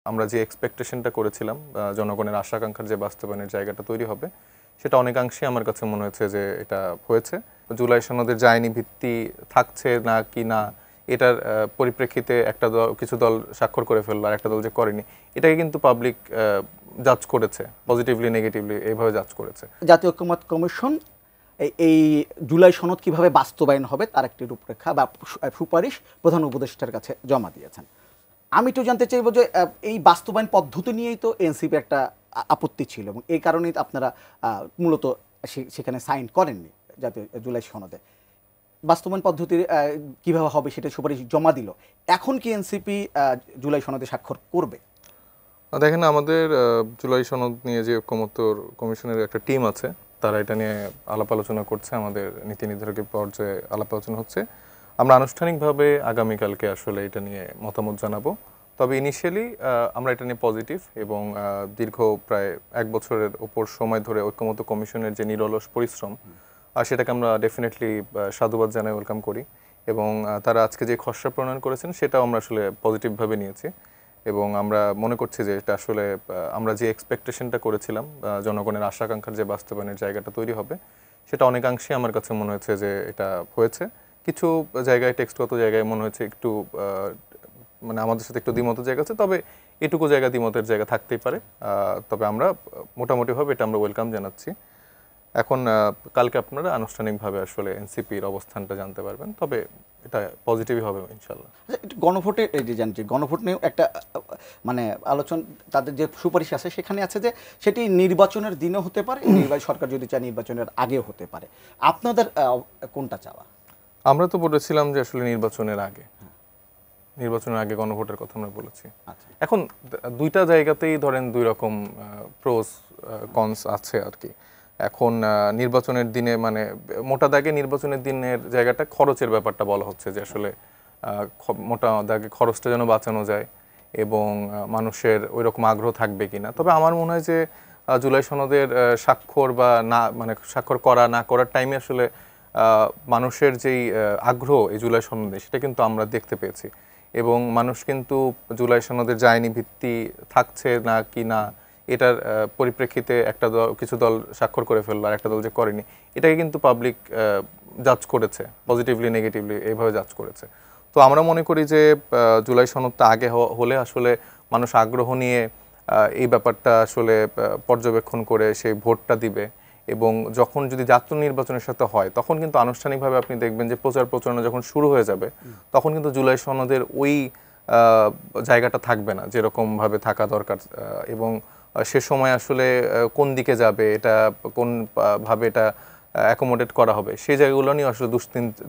আমরা যে এক্সপেকটেশনটা করেছিলাম জনগণের আশা আকাঙ্ক্ষার যে বাস্তবায়নের জায়গাটা তৈরি হবে সেটা অনেকাংশেই আমার কাছে মনে হয়েছে যে এটা হয়েছে। জুলাই সনদের যে আইনি ভিত্তি থাকছে না কি না এটার পরিপ্রেক্ষিতে একটা দল কিছু দল স্বাক্ষর করে ফেললো আর একটা দল যে করেনি, এটাকে কিন্তু পাবলিক জাজ করেছে, পজিটিভলি নেগেটিভলি এইভাবে জাজ করেছে। জাতীয় ঐকমত্য কমিশন এই জুলাই সনদ কিভাবে বাস্তবায়ন হবে তার একটি রূপরেখা বা সুপারিশ প্রধান উপদেষ্টার কাছে জমা দিয়েছেন। আমি একটু জানতে চাইব যে এই বাস্তবায়ন পদ্ধতি নিয়েই তো এনসিপি একটা আপত্তি ছিল এবং এই কারণেই আপনারা মূলত সেখানে সাইন করেননি জাতীয় জুলাই সনদে। বাস্তবায়ন পদ্ধতি কিভাবে হবে সেটা সুপারিশ জমা দিল, এখন কি এনসিপি জুলাই সনদে স্বাক্ষর করবে? দেখেন, আমাদের জুলাই সনদ নিয়ে যে ঐকমত্য কমিশনের একটা টিম আছে, তারা এটা নিয়ে আলাপ আলোচনা করছে, আমাদের নীতি নির্ধারকের পর্যায়ে আলাপ আলোচনা হচ্ছে। আমরা আনুষ্ঠানিকভাবে আগামীকালকে আসলে এটা নিয়ে মতামত জানাবো। তবে ইনিশিয়ালি আমরা এটা নিয়ে পজিটিভ এবং দীর্ঘ প্রায় 1 বছরের উপর সময় ধরে ঐকমত্য কমিশনের যে নিরলস পরিশ্রম সেটাকে আমরা ডেফিনেটলি সাধুবাদ জানাই, ওয়েলকাম করি। এবং তারা আজকে যে খসড়া প্রণয়ন করেছেন সেটাও আমরা আসলে পজিটিভভাবে নিয়েছি এবং আমরা মনে করছি যে এটা আসলে আমরা যে এক্সপেকটেশনটা করেছিলাম জনগণের আশা আকাঙ্ক্ষার যে বাস্তবায়নের জায়গাটা তৈরি হবে সেটা অনেকাংশেই আমার কাছে মনে হয়েছে যে এটা হয়েছে। কিছু জায়গায় টেক্সটগত জায়গায় মনে হয়েছে একটু মানে আমাদের সাথে একটু দ্বিমতের জায়গা আছে, তবে এটুকু জায়গা দ্বিমতের জায়গা থাকতেই পারে। তবে আমরা মোটামুটিভাবে এটা আমরা ওয়েলকাম জানাচ্ছি। এখন কালকে আপনারা আনুষ্ঠানিকভাবে আসলে এনসিপির অবস্থানটা জানতে পারবেন, তবে এটা পজিটিভই হবে ইনশাল্লাহ। গণভোটে এই যে জানছি, গণভোট নিয়েও একটা মানে আলোচনা, তাদের যে সুপারিশ আছে সেখানে আছে যে সেটি নির্বাচনের দিনও হতে পারে, সরকার যদি চায় নির্বাচনের আগেও হতে পারে। আপনাদের কোনটা চাওয়া? আমরা তো বলেছিলাম যে আসলে নির্বাচনের আগে গণভোটের কথা আমরা বলেছি। এখন দুইটা জায়গাতেই ধরেন দুই রকম প্রোস কনস আছে আর কি। এখন নির্বাচনের দিনে মানে মোটা দাগে নির্বাচনের দিনের জায়গাটা খরচের ব্যাপারটা বলা হচ্ছে যে আসলে মোটা দাগে খরচটা যেন বাঁচানো যায় এবং মানুষের ওই রকম আগ্রহ থাকবে কিনা। তবে আমার মনে হয় যে জুলাই সনদের স্বাক্ষর বা না মানে স্বাক্ষর করা না করার টাইমে আসলে মানুষের যেই আগ্রহ এই জুলাই সনদে সেটা কিন্তু আমরা দেখতে পেয়েছি এবং মানুষ কিন্তু জুলাই সনদের যে আইনি ভিত্তি থাকছে না কি না এটার পরিপ্রেক্ষিতে একটা দল কিছু দল স্বাক্ষর করে ফেললো আর একটা দল যে করেনি, এটাকে কিন্তু পাবলিক জাজ করেছে, পজিটিভলি নেগেটিভলি এইভাবে জাজ করেছে। তো আমরা মনে করি যে জুলাই সনদটা আগে হলে আসলে মানুষ আগ্রহ নিয়ে এই ব্যাপারটা আসলে পর্যবেক্ষণ করে সেই ভোটটা দিবে এবং যখন যদি জাতীয় নির্বাচনের সাথে হয় তখন কিন্তু আনুষ্ঠানিকভাবে আপনি দেখবেন যে প্রচার প্রচারণা যখন শুরু হয়ে যাবে তখন কিন্তু জুলাই সনদের ওই জায়গাটা থাকবে না যেরকমভাবে থাকা দরকার এবং সে সময় আসলে কোন দিকে যাবে, এটা কোন ভাবে এটা অ্যাকোমোডেট করা হবে সেই জায়গাগুলো নিয়ে আসলে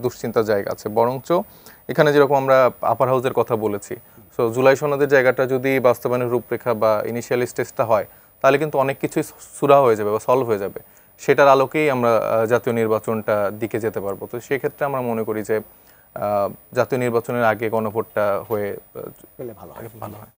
দুশ্চিন্তার জায়গা আছে। বরঞ্চ এখানে যেরকম আমরা আপার হাউসের কথা বলেছি, সো জুলাই সনদের জায়গাটা যদি বাস্তবায়নের রূপরেখা বা ইনিশিয়াল স্টেজটা হয় তাহলে কিন্তু অনেক কিছুই সুরা হয়ে যাবে বা সলভ হয়ে যাবে, সেটার আলোকেই আমরা জাতীয় নির্বাচনটা দিকে যেতে পারবো। তো সেক্ষেত্রে আমরা মনে করি যে জাতীয় নির্বাচনের আগে গণভোটটা হয়ে ভালো হয়।